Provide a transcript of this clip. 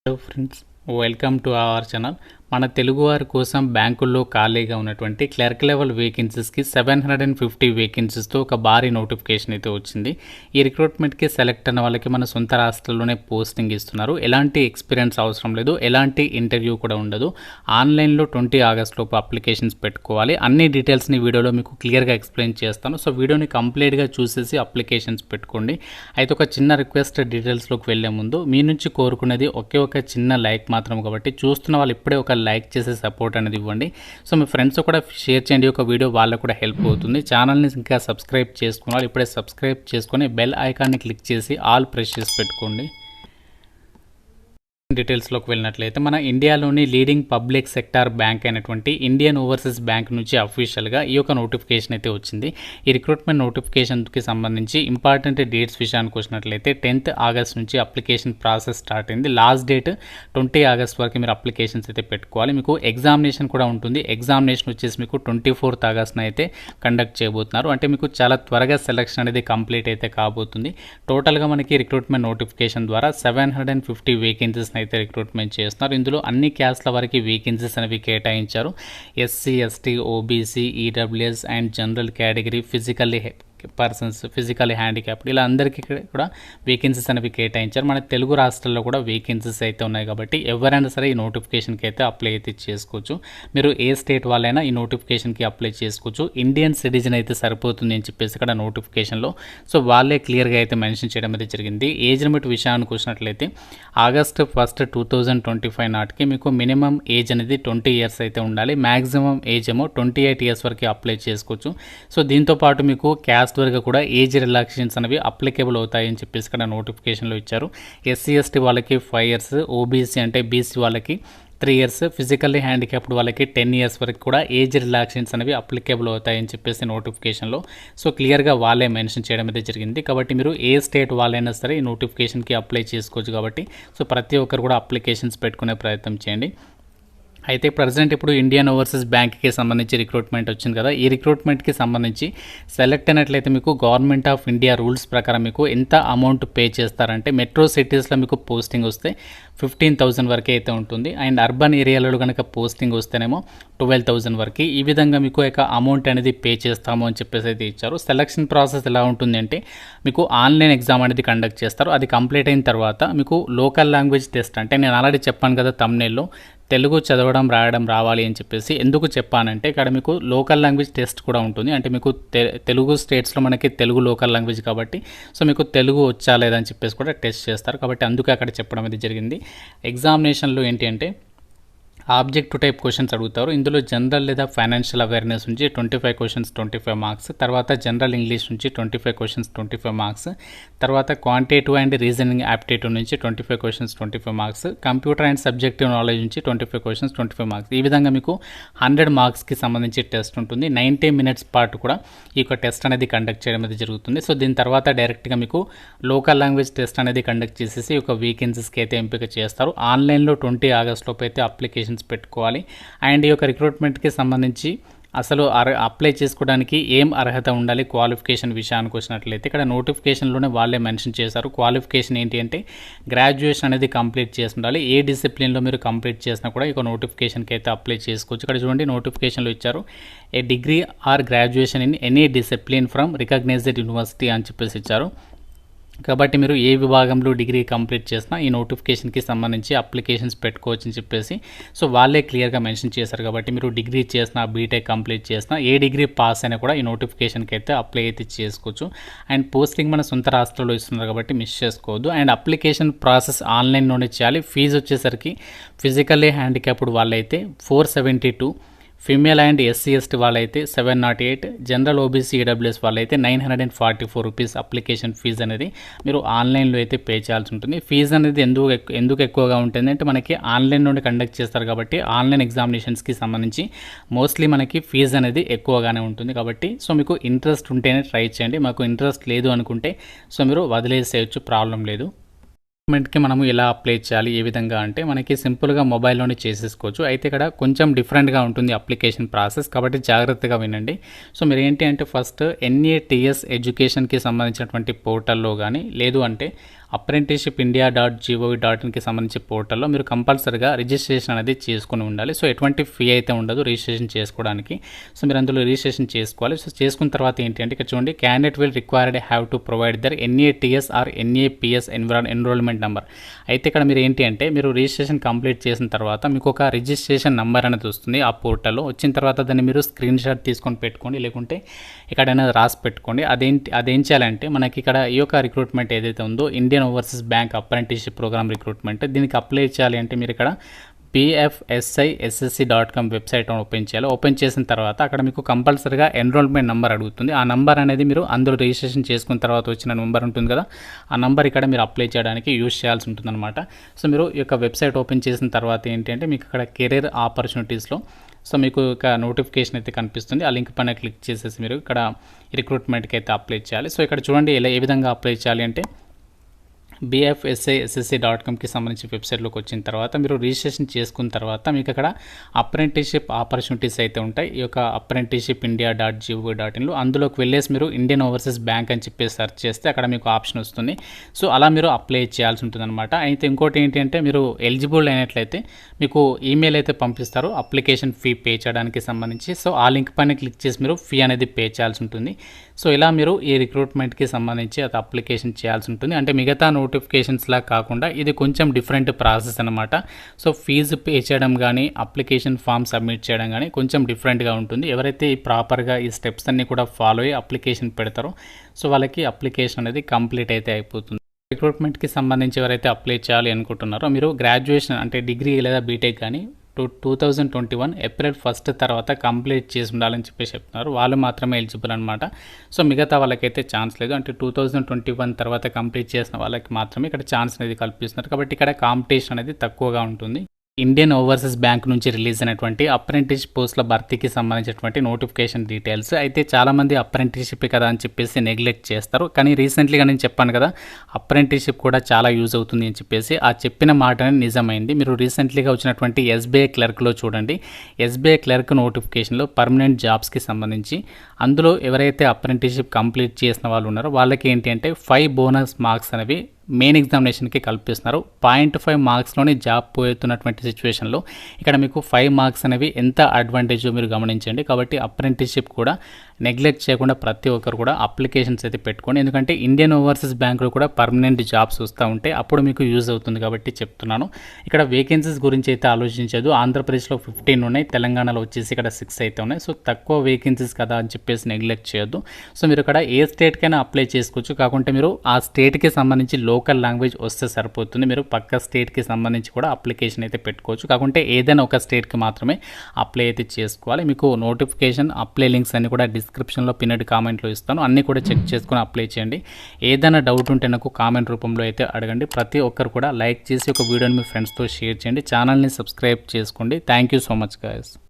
Hello friends, welcome to our channel. మన తెలుగువారి కోసం బ్యాంకుల్లో ఖాళీగా ఉన్నటువంటి క్లర్క్ లెవెల్ వేకెన్సీస్కి 750 వేకెన్సీస్తో ఒక భారీ నోటిఫికేషన్ అయితే వచ్చింది. ఈ రిక్రూట్మెంట్కి సెలెక్ట్ అయిన వాళ్ళకి మన సొంత రాష్ట్రాల్లోనే పోస్టింగ్ ఇస్తున్నారు. ఎలాంటి ఎక్స్పీరియన్స్ అవసరం లేదు, ఎలాంటి ఇంటర్వ్యూ కూడా ఉండదు. ఆన్లైన్లో 20 ఆగస్ట్ లోపు అప్లికేషన్స్ పెట్టుకోవాలి. అన్ని డీటెయిల్స్ని వీడియోలో మీకు క్లియర్గా ఎక్స్ప్లెయిన్ చేస్తాను. సో వీడియోని కంప్లీట్గా చూసేసి అప్లికేషన్స్ పెట్టుకోండి. అయితే ఒక చిన్న రిక్వెస్ట్, డీటెయిల్స్లోకి వెళ్ళే ముందు మీ నుంచి కోరుకునేది ఒకే ఒక చిన్న లైక్ మాత్రం. కాబట్టి చూస్తున్న వాళ్ళు ఇప్పుడే ఒక లైక్ చేసే సపోర్ట్ అనేది ఇవ్వండి. సో మీ ఫ్రెండ్స్ కూడా షేర్ చేయండి. ఒక వీడియో వాళ్ళకు కూడా హెల్ప్ అవుతుంది. ఛానల్ని ఇంకా సబ్స్క్రైబ్ చేసుకున్న వాళ్ళు ఇప్పుడే సబ్స్క్రైబ్ చేసుకొని బెల్ ఐకాన్ని క్లిక్ చేసి ఆల్ ప్రెస్ చేసి పెట్టుకోండి. డీటెయిల్స్లోకి వెళ్ళినట్లయితే మన ఇండియాలోని లీడింగ్ పబ్లిక్ సెక్టార్ బ్యాంక్ అయినటువంటి ఇండియన్ ఓవర్సీస్ బ్యాంక్ నుంచి అఫీషియల్గా ఈ యొక్క నోటిఫికేషన్ అయితే వచ్చింది. ఈ రిక్రూట్మెంట్ నోటిఫికేషన్కి సంబంధించి ఇంపార్టెంట్ డేట్స్ విషయానికి వచ్చినట్లయితే 10th ఆగస్ట్ నుంచి అప్లికేషన్ ప్రాసెస్ స్టార్ట్ అయింది. లాస్ట్ డేట్ 20 ఆగస్ట్ వరకు మీరు అప్లికేషన్స్ అయితే పెట్టుకోవాలి. మీకు ఎగ్జామినేషన్ కూడా ఉంటుంది. ఎగ్జామినేషన్ వచ్చేసి మీకు 24th ఆగస్ట్న అయితే కండక్ట్ చేయబోతున్నారు. అంటే మీకు చాలా త్వరగా సెలక్షన్ అనేది కంప్లీట్ అయితే కాబోతుంది. టోటల్గా మనకి రిక్రూట్మెంట్ నోటిఫికేషన్ ద్వారా 750 వేకెన్సీస్ అయితే రిక్రూట్మెంట్ చేస్తున్నారు. ఇందులో అన్ని క్యాస్ట్ల వరకు వేకెన్సీస్ అనేవి కేటాయించారు. SC, ST, OBC, EWS and general category, physically handicapped ఇలా అందరికీ కూడా వేకెన్సీస్ అనేవి కేటాయించారు. మన తెలుగు రాష్ట్రాల్లో కూడా వేకెన్సీస్ అయితే ఉన్నాయి. కాబట్టి ఎవరైనా సరే ఈ నోటిఫికేషన్కి అయితే అప్లై అయితే చేసుకోవచ్చు. మీరు ఏ స్టేట్ వాళ్ళైనా ఈ నోటిఫికేషన్కి అప్లై చేసుకోవచ్చు. ఇండియన్ సిటిజన్ అయితే సరిపోతుంది అని చెప్పేసి ఇక్కడ నోటిఫికేషన్లో సో వాళ్ళే క్లియర్గా అయితే మెన్షన్ చేయడం అయితే జరిగింది. ఏజ్ లిమిట్ విషయానికి వచ్చినట్లయితే ఆగస్ట్ 1, 2025 నాటికి మీకు మినిమం ఏజ్ అనేది 20 ఇయర్స్ అయితే ఉండాలి. మ్యాక్సిమం ఏజ్ ఏమో 28 ఇయర్స్ వరకు అప్లై చేసుకోవచ్చు. సో దీంతోపాటు మీకు క్యాస్ట్ వరకు కూడా ఏజ్ రిలాక్సేషన్స్ అనేవి అప్లికేబుల్ అవుతాయని చెప్పేసి ఇక్కడ నోటిఫికేషన్లో ఇచ్చారు. ఎస్సీ, ఎస్టీ వాళ్ళకి 5 ఇయర్స్, ఓబీసీ అంటే బీసీ వాళ్ళకి 3 ఇయర్స్, ఫిజికల్లీ హ్యాండిక్యాప్డ్ వాళ్ళకి 10 ఇయర్స్ వరకు కూడా ఏజ్ రిలాక్సేషన్స్ అనేవి అప్లికేబుల్ అవుతాయని చెప్పేసి నోటిఫికేషన్లో సో క్లియర్గా వాళ్ళే మెన్షన్ చేయడం అయితే జరిగింది. కాబట్టి మీరు ఏ స్టేట్ వాళ్ళైనా సరే ఈ నోటిఫికేషన్కి అప్లై చేసుకోవచ్చు. కాబట్టి సో ప్రతి ఒక్కరు కూడా అప్లికేషన్స్ పెట్టుకునే ప్రయత్నం చేయండి. అయితే ప్రజెంట్ ఇప్పుడు ఇండియన్ ఓవర్సీస్ బ్యాంక్కి సంబంధించి రిక్రూట్మెంట్ వచ్చింది కదా. ఈ రిక్రూట్మెంట్కి సంబంధించి సెలెక్ట్ అయినట్లయితే మీకు గవర్నమెంట్ ఆఫ్ ఇండియా రూల్స్ ప్రకారం మీకు ఎంత అమౌంట్ పే చేస్తారంటే మెట్రో సిటీస్లో మీకు పోస్టింగ్ వస్తే 15,000 వరకే అయితే ఉంటుంది. అండ్ అర్బన్ ఏరియాలలో కనుక పోస్టింగ్ వస్తేనేమో 12,000 వరకు. ఈ విధంగా మీకు ఒక అమౌంట్ అనేది పే చేస్తాము అని చెప్పేసి అయితే ఇచ్చారు. సెలక్షన్ ప్రాసెస్ ఎలా ఉంటుంది అంటే మీకు ఆన్లైన్ ఎగ్జామ్ అనేది కండక్ట్ చేస్తారు. అది కంప్లీట్ అయిన తర్వాత మీకు లోకల్ లాంగ్వేజ్ టెస్ట్, అంటే నేను ఆల్రెడీ చెప్పాను కదా తమ్నేల్లో, తెలుగు చదవడం రాయడం రావాలి అని చెప్పేసి. ఎందుకు చెప్పానంటే ఇక్కడ మీకు లోకల్ లాంగ్వేజ్ టెస్ట్ కూడా ఉంటుంది. అంటే మీకు తెలుగు స్టేట్స్లో మనకి తెలుగు లోకల్ లాంగ్వేజ్ కాబట్టి సో మీకు తెలుగు వచ్చా లేదని చెప్పేసి కూడా టెస్ట్ చేస్తారు. కాబట్టి అందుకే అక్కడ చెప్పడం అనేది జరిగింది. ఎగ్జామినేషన్లో ఏంటి అంటే ఆబ్జెక్టివ్ టైప్ క్వశ్చన్స్ అడుగుతారు. ఇందులో జనరల్ లేదా ఫైనాన్షియల్ అవేర్నెస్ నుంచి 25 క్వశ్చన్స్ 25 మార్క్స్, తర్వాత జనరల్ ఇంగ్లీష్ నుంచి 25 క్వశ్చన్స్ 25 మార్క్స్, తర్వాత క్వాంటిటేటివ్ అండ్ రీజనింగ్ యాప్టిట్యూడ్ నుంచి 25 questions 25 marks, computer and subjective knowledge నుంచి 25 క్వశ్చన్స్ 25 మార్క్స్. ఈ విధంగా మీకు 100 మార్క్స్కి సంబంధించి టెస్ట్ ఉంటుంది. 90 మినిట్స్ పాటు కూడా ఈ యొక్క టెస్ట్ అనేది కండక్ట్ చేయడం అనేది జరుగుతుంది. సో దీని తర్వాత డైరెక్ట్గా మీకు లోకల్ లాంగ్వేజ్ టెస్ట్ అనేది కండక్ట్ చేసేసి ఒక వేకెన్సీస్కి అయితే ఎంపిక చేస్తారు. ఆన్లైన్లో 20 ఆగస్ట్ లోపు అయితే అప్లికేషన్ పెట్టుకోవాలి. అండ్ ఈ యొక్క రిక్రూట్మెంట్కి సంబంధించి అసలు అప్లై చేసుకోవడానికి ఏం అర్హత ఉండాలి, క్వాలిఫికేషన్ విషయానికి వచ్చినట్లయితే ఇక్కడ నోటిఫికేషన్లోనే వాళ్ళే మెన్షన్ చేశారు. క్వాలిఫికేషన్ ఏంటి అంటే గ్రాడ్యుయేషన్ అనేది కంప్లీట్ చేసి ఉండాలి. ఏ డిసిప్లిన్లో మీరు కంప్లీట్ చేసినా కూడా ఇక నోటిఫికేషన్కి అయితే అప్లై చేసుకోవచ్చు. ఇక్కడ చూడండి నోటిఫికేషన్లో ఇచ్చారు, a degree or graduation in any discipline from recognised university అని చెప్పేసి ఇచ్చారు. కాబట్టి మీరు ఏ విభాగంలో డిగ్రీ కంప్లీట్ చేసినా ఈ నోటిఫికేషన్కి సంబంధించి అప్లికేషన్స్ పెట్టుకోవచ్చు అని చెప్పేసి సో వాళ్ళే క్లియర్గా మెన్షన్ చేశారు. కాబట్టి మీరు డిగ్రీ చేసినా, బీటెక్ కంప్లీట్ చేసినా, ఏ డిగ్రీ పాస్ అయినా కూడా ఈ నోటిఫికేషన్కి అయితే అప్లై అయితే చేసుకోవచ్చు. అండ్ పోస్టింగ్ మన సొంత రాష్ట్రంలో ఇస్తున్నారు కాబట్టి మిస్ చేసుకోవద్దు. అండ్ అప్లికేషన్ ప్రాసెస్ ఆన్లైన్లోనే చేయాలి. ఫీజు వచ్చేసరికి ఫిజికల్లీ హ్యాండిక్యాప్డ్ వాళ్ళైతే 472, ఫీమేల్ అండ్ ఎస్సీ ఎస్టీ వాళ్ళైతే 708, జనరల్ ఓబీసీ ఈడబ్ల్యూఎస్ వాళ్ళైతే 944 రూపీస్ అప్లికేషన్ ఫీజు అనేది మీరు ఆన్లైన్లో అయితే పే చేయాల్సి ఉంటుంది. ఫీజు అనేది ఎందుకు ఎక్కువగా ఉంటుంది అంటే మనకి ఆన్లైన్ నుండి కండక్ట్ చేస్తారు కాబట్టి ఆన్లైన్ ఎగ్జామినేషన్స్కి సంబంధించి మోస్ట్లీ మనకి ఫీజు అనేది ఎక్కువగానే ఉంటుంది. కాబట్టి సో మీకు ఇంట్రెస్ట్ ఉంటేనే ట్రై చేయండి. మాకు ఇంట్రెస్ట్ లేదు అనుకుంటే సో మీరు వదిలేసేయచ్చు, ప్రాబ్లం లేదు. డాక్యుమెంట్కి మనము ఎలా అప్లై చేయాలి, ఏ విధంగా అంటే మనకి సింపుల్గా మొబైల్లోనే చేసేసుకోవచ్చు. అయితే ఇక్కడ కొంచెం డిఫరెంట్గా ఉంటుంది అప్లికేషన్ ప్రాసెస్, కాబట్టి జాగ్రత్తగా వినండి. సో మీరు ఏంటి అంటే ఫస్ట్ NATS ఎడ్యుకేషన్కి సంబంధించినటువంటి పోర్టల్లో కానీ లేదు అంటే apprenticeshipindia.gov.inకి సంబంధించి పోర్టల్లో మీరు కంపల్సరీగా రిజిస్ట్రేషన్ అనేది చేసుకుని ఉండాలి. సో ఎటువంటి ఫీ అయితే ఉండదు రిజిస్ట్రేషన్ చేసుకోవడానికి. సో మీరు అందులో రిజిస్ట్రేషన్ చేసుకోవాలి. సో చేసుకున్న తర్వాత ఏంటి అంటే ఇక్కడ చూడండి, candidate will required have to provide their NATS or NAPS enrolment number. అయితే ఇక్కడ మీరు ఏంటి అంటే మీరు రిజిస్ట్రేషన్ కంప్లీట్ చేసిన తర్వాత మీకు ఒక రిజిస్ట్రేషన్ నెంబర్ అనేది వస్తుంది ఆ పోర్టల్లో. వచ్చిన తర్వాత దాన్ని మీరు స్క్రీన్ షాట్ తీసుకొని పెట్టుకోండి, లేకుంటే ఎక్కడైనా రాసి పెట్టుకోండి. అదేం చేయాలంటే మనకి ఇక్కడ ఈ యొక్క రిక్రూట్మెంట్ ఏదైతే ఉందో Indian Overseas Bank apprenticeship programme recruitment, దీనికి అప్లై చేయాలి అంటే మీరు ఇక్కడ bfsissc.com వెబ్సైట్ ఓపెన్ చేయాలి. ఓపెన్ చేసిన తర్వాత అక్కడ మీకు కంపల్సరీగా ఎన్రోల్మెంట్ నెంబర్ అడుగుతుంది. ఆ నెంబర్ అనేది మీరు అందులో రిజిస్ట్రేషన్ చేసుకున్న తర్వాత వచ్చిన నెంబర్ ఉంటుంది కదా, ఆ నెంబర్ ఇక్కడ మీరు అప్లై చేయడానికి యూజ్ చేయాల్సి ఉంటుందన్నమాట. సో మీరు ఈ యొక్క వెబ్సైట్ ఓపెన్ చేసిన తర్వాత ఏంటి అంటే మీకు ఇక్కడ కెరీర్ ఆపర్చునిటీస్లో సో మీకు ఒక నోటిఫికేషన్ అయితే కనిపిస్తుంది. ఆ లింక్ పైన క్లిక్ చేసేసి మీరు ఇక్కడ రిక్రూట్మెంట్కి అయితే అప్లై చేయాలి. సో ఇక్కడ చూడండి ఏ విధంగా అప్లై చేయాలి అంటే bfsissc.comకి సంబంధించి వెబ్సైట్లోకి వచ్చిన తర్వాత మీరు రిజిస్ట్రేషన్ చేసుకున్న తర్వాత మీకు అక్కడ అప్రెంటిస్షిప్ ఆపర్చునిటీస్ అయితే ఉంటాయి. ఈ యొక్క apprenticeshipindia.gov.inలో అందులోకి వెళ్ళేసి మీరు ఇండియన్ ఓవర్సీస్ బ్యాంక్ అని చెప్పి సెర్చ్ చేస్తే అక్కడ మీకు ఆప్షన్ వస్తుంది. సో అలా మీరు అప్లై చేయాల్సి ఉంటుందన్నమాట. అయితే ఇంకోటి ఏంటి అంటే మీరు ఎలిజిబుల్ అయినట్లయితే మీకు ఈమెయిల్ అయితే పంపిస్తారు అప్లికేషన్ ఫీ పే చేయడానికి సంబంధించి. సో ఆ లింక్ పైన క్లిక్ చేసి మీరు ఫీ అనేది పే చేయాల్సి ఉంటుంది. సో ఇలా మీరు ఈ రిక్రూట్మెంట్కి సంబంధించి అది అప్లికేషన్ చేయాల్సి ఉంటుంది. అంటే మిగతా నోటిఫికేషన్స్లా కాకుండా ఇది కొంచెం డిఫరెంట్ ప్రాసెస్ అనమాట. సో ఫీజు పే చేయడం కానీ అప్లికేషన్ ఫామ్ సబ్మిట్ చేయడం కానీ కొంచెం డిఫరెంట్గా ఉంటుంది. ఎవరైతే ప్రాపర్గా ఈ స్టెప్స్ అన్నీ కూడా ఫాలో అయ్యి అప్లికేషన్ పెడతారో సో వాళ్ళకి అప్లికేషన్ అనేది కంప్లీట్ అయితే అయిపోతుంది. రిక్రూట్మెంట్కి సంబంధించి ఎవరైతే అప్లై చేయాలి అనుకుంటున్నారో మీరు గ్రాడ్యుయేషన్ అంటే డిగ్రీ లేదా బీటెక్ కానీ 2021 ఏప్రిల్ 1 తర్వాత కంప్లీట్ చేసి ఉండాలని చెప్పేసి చెప్తున్నారు. వాళ్ళు మాత్రమే ఎలిజిబుల్ అనమాట. సో మిగతా వాళ్ళకైతే ఛాన్స్ లేదు. అంటే 2021 తర్వాత కంప్లీట్ చేసిన వాళ్ళకి మాత్రమే ఇక్కడ ఛాన్స్ అనేది కల్పిస్తున్నారు. కాబట్టి ఇక్కడ కాంపిటీషన్ అనేది తక్కువగా ఉంటుంది. ఇండియన్ ఓవర్సీస్ బ్యాంక్ నుంచి రిలీజ్ అయినటువంటి అప్రెంటిస్ పోస్టుల భర్తీకి సంబంధించినటువంటి నోటిఫికేషన్ డీటెయిల్స్. అయితే చాలామంది అప్రెంటిస్షిప్ కదా అని చెప్పేసి నెగ్లెక్ట్ చేస్తారు. కానీ రీసెంట్లీగా నేను చెప్పాను కదా అప్రెంటిస్షిప్ కూడా చాలా యూజ్ అవుతుంది అని చెప్పేసి ఆ చెప్పిన మాటనే నిజమైంది. మీరు రీసెంట్లీగా వచ్చినటువంటి SBI క్లర్క్లో చూడండి, SBI క్లర్క్ నోటిఫికేషన్లో పర్మనెంట్ జాబ్స్కి సంబంధించి అందులో ఎవరైతే అప్రెంటిస్షిప్ కంప్లీట్ చేసిన వాళ్ళు ఉన్నారో వాళ్ళకి ఏంటి అంటే 5 బోనస్ మార్క్స్ అనేవి మెయిన్ ఎగ్జామినేషన్కి కల్పిస్తున్నారు. 0.5 మార్క్స్లోనే జాబ్ పోతున్నటువంటి సిచ్యువేషన్లో ఇక్కడ మీకు 5 మార్క్స్ అనేవి ఎంత అడ్వాంటేజో మీరు గమనించండి. కాబట్టి అప్రెంటిస్షిప్ కూడా నెగ్లెక్ట్ చేయకుండా ప్రతి ఒక్కరు కూడా అప్లికేషన్స్ అయితే పెట్టుకోండి. ఎందుకంటే ఇండియన్ ఓవర్సీస్ బ్యాంకులో కూడా పర్మనెంట్ జాబ్స్ వస్తూ ఉంటాయి, అప్పుడు మీకు యూజ్ అవుతుంది కాబట్టి చెప్తున్నాను. ఇక్కడ వేకెన్సీస్ గురించి అయితే ఆలోచించదు. ఆంధ్రప్రదేశ్లో 15 ఉన్నాయి, తెలంగాణలో వచ్చేసి ఇక్కడ 6 అయితే ఉన్నాయి. సో తక్కువ వేకెన్సీస్ కదా అని చెప్పేసి నెగ్లెక్ట్ చేయొద్దు. సో మీరు ఇక్కడ ఏ స్టేట్కైనా అప్లై చేసుకోవచ్చు. కాకుంటే మీరు ఆ స్టేట్కి సంబంధించి లోకల్ లాంగ్వేజ్ వస్తే సరిపోతుంది. మీరు పక్క స్టేట్కి సంబంధించి కూడా అప్లికేషన్ అయితే పెట్టుకోవచ్చు. కాకుంటే ఏదైనా ఒక స్టేట్కి మాత్రమే అప్లై అయితే చేసుకోవాలి. మీకు నోటిఫికేషన్ అప్లై లింక్స్ అన్ని కూడా డిస్క్రిప్షన్లో పిన్నెడ్ కామెంట్లో ఇస్తాను, అన్నీ కూడా చెక్ చేసుకొని అప్లై చేయండి. ఏదైనా డౌట్ ఉంటే నాకు కామెంట్ రూపంలో అయితే అడగండి. ప్రతి ఒక్కరు కూడా లైక్ చేసి ఒక వీడియోని మీ ఫ్రెండ్స్తో షేర్ చేయండి. ఛానల్ని సబ్స్క్రైబ్ చేసుకోండి. Thank you so much guys.